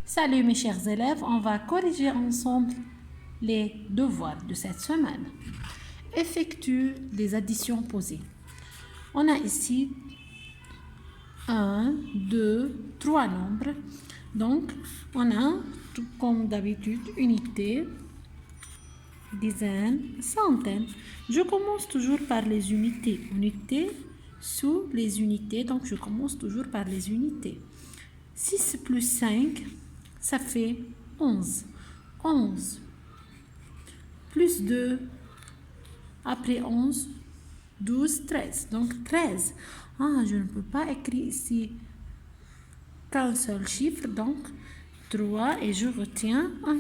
Salut mes chers élèves, on va corriger ensemble les devoirs de cette semaine. Effectue les additions posées. On a ici 1, 2, 3 nombres. Donc, on a, comme d'habitude, unité, dizaines, centaines. Je commence toujours par les unités. Unités sous les unités, donc je commence toujours par les unités. 6 plus 5, ça fait 11. 11 plus 2, après 11, 12, 13. Donc 13. Ah, je ne peux pas écrire ici qu'un seul chiffre, donc 3 et je retiens 1.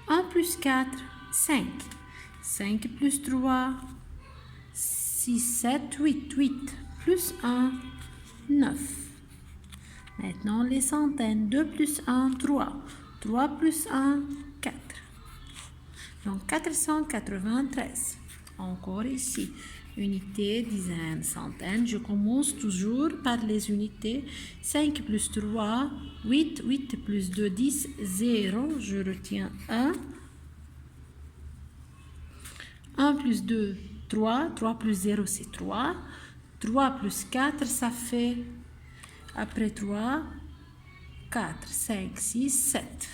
1 plus 4, 5. 5 plus 3, 6, 7, 8. 8 plus 1, 9. Maintenant, les centaines. 2 plus 1, 3. 3 plus 1, 4. Donc, 493. Encore ici. Unité, dizaines, centaines. Je commence toujours par les unités. 5 plus 3, 8. 8 plus 2, 10. 0. Je retiens 1. 1 plus 2, 3. 3 plus 0, c'est 3. 3 plus 4, ça fait... Après 3, 4, 5, 6, 7.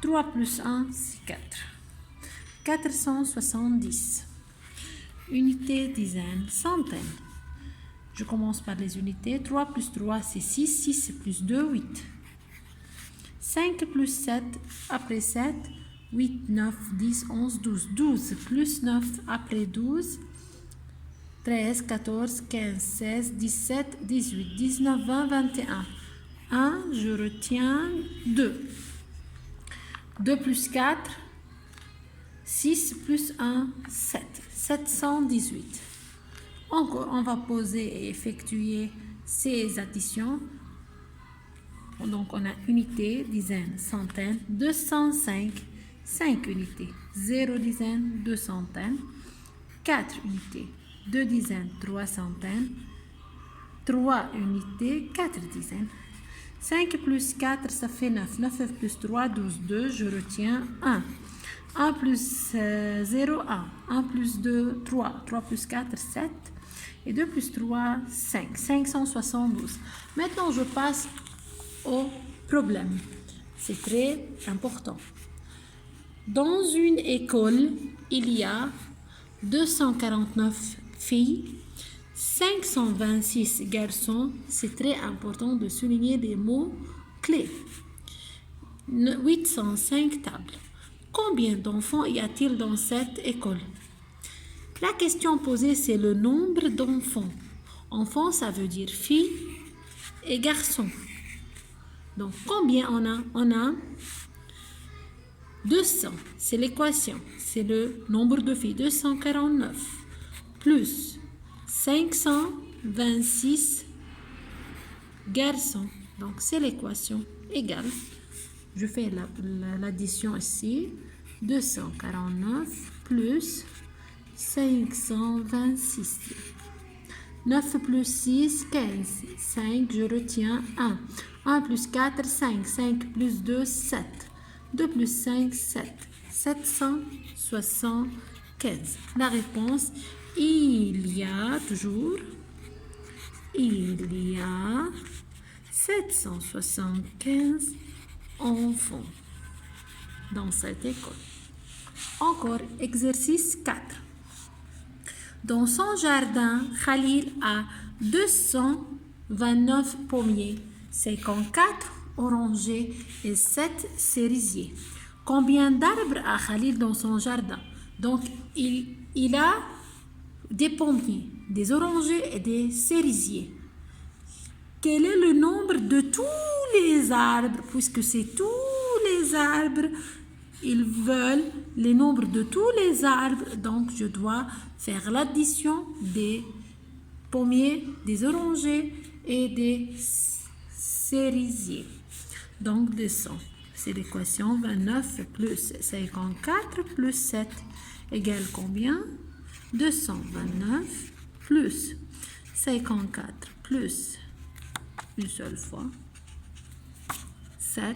3 plus 1, c'est 4. 470. Unité, dizaines, centaines. Je commence par les unités. 3 plus 3, c'est 6. 6 plus 2, 8. 5 plus 7, après 7, 8, 9, 10, 11, 12. 12 plus 9, après 12. 13, 14, 15, 16, 17, 18, 19, 20, 21. 1, je retiens 2. 2 plus 4, 6 plus 1, 7. 718. Encore, on va poser et effectuer ces additions. Donc, on a unité, dizaines, centaines, 205, 5 unités, 0 dizaines, 2 centaines, 4 unités. 2 dizaines, 3 centaines, 3 unités, 4 dizaines. 5 plus 4, ça fait 9. 9 plus 3, 12. 2, je retiens 1. 1 plus 0, 1. 1 plus 2, 3. 3 plus 4, 7. Et 2 plus 3, 5. 572. Maintenant, je passe au problème. C'est très important. Dans une école, il y a 249 filles, 526 garçons. C'est très important de souligner des mots clés. 805 tables. Combien d'enfants y a-t-il dans cette école? La question posée, c'est le nombre d'enfants. Enfants, ça veut dire filles et garçons. Donc, combien on a? On a 200, c'est l'équation. C'est le nombre de filles. 249 plus 526 garçons. Donc, c'est l'équation égale. Je fais l'addition ici. 249 plus 526. 9 plus 6, 15. 5, je retiens 1. 1 plus 4, 5. 5 plus 2, 7. 2 plus 5, 7. 775. La réponse, il y a 775 enfants dans cette école. Encore, exercice 4. Dans son jardin, Khalil a 229 pommiers, 54 orangers et 7 cerisiers. Combien d'arbres a Khalil dans son jardin? Donc, il a des pommiers, des orangers et des cerisiers. Quel est le nombre de tous les arbres? Puisque c'est tous les arbres, ils veulent les nombres de tous les arbres. Donc, je dois faire l'addition des pommiers, des orangers et des cerisiers. Donc, 200. C'est l'équation 29 plus 54 plus 7 égale combien? 229 plus 54 plus une seule fois 7.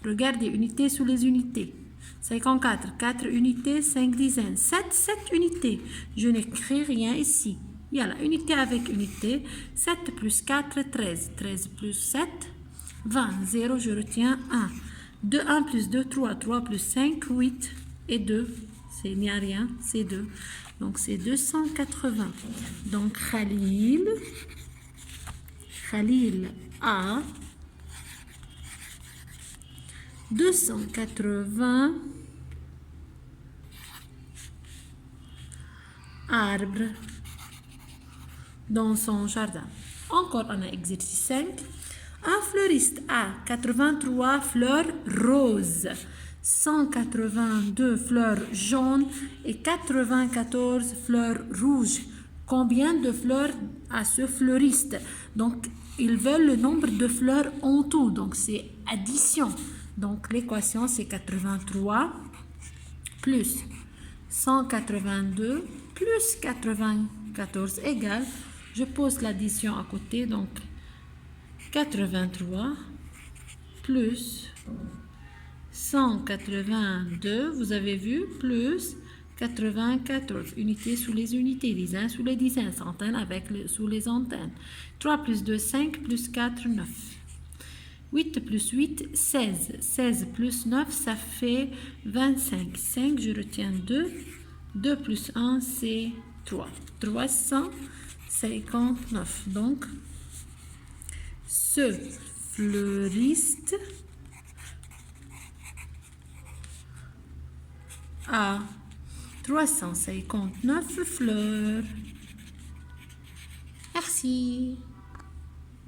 Regardez, unités sous les unités. 54, 4 unités, 5 dizaines. 7, 7 unités. Je n'écris rien ici. Yalla, unité avec unité. 7 plus 4, 13. 13 plus 7, 20. 0, je retiens 1. 2, 1 plus 2, 3. 3 plus 5, 8. Et 2, il n'y a rien, c'est 2. Donc, c'est 280. Donc, Khalil a 280 arbres dans son jardin. Encore un exercice 5. Un fleuriste a 83 fleurs roses, 182 fleurs jaunes et 94 fleurs rouges. Combien de fleurs a ce fleuriste? Donc, ils veulent le nombre de fleurs en tout. Donc, c'est addition. Donc, l'équation, c'est 83 plus 182 plus 94 égale, je pose l'addition à côté, donc 83 plus 182, vous avez vu, plus 94, unités sous les unités, dizaines sous les dizaines, centaines sous les centaines. 3 plus 2, 5, plus 4, 9. 8 plus 8, 16. 16 plus 9, ça fait 25. 5, je retiens 2. 2 plus 1, c'est 3. 359. Donc, ce fleuriste a 359 fleurs. Merci.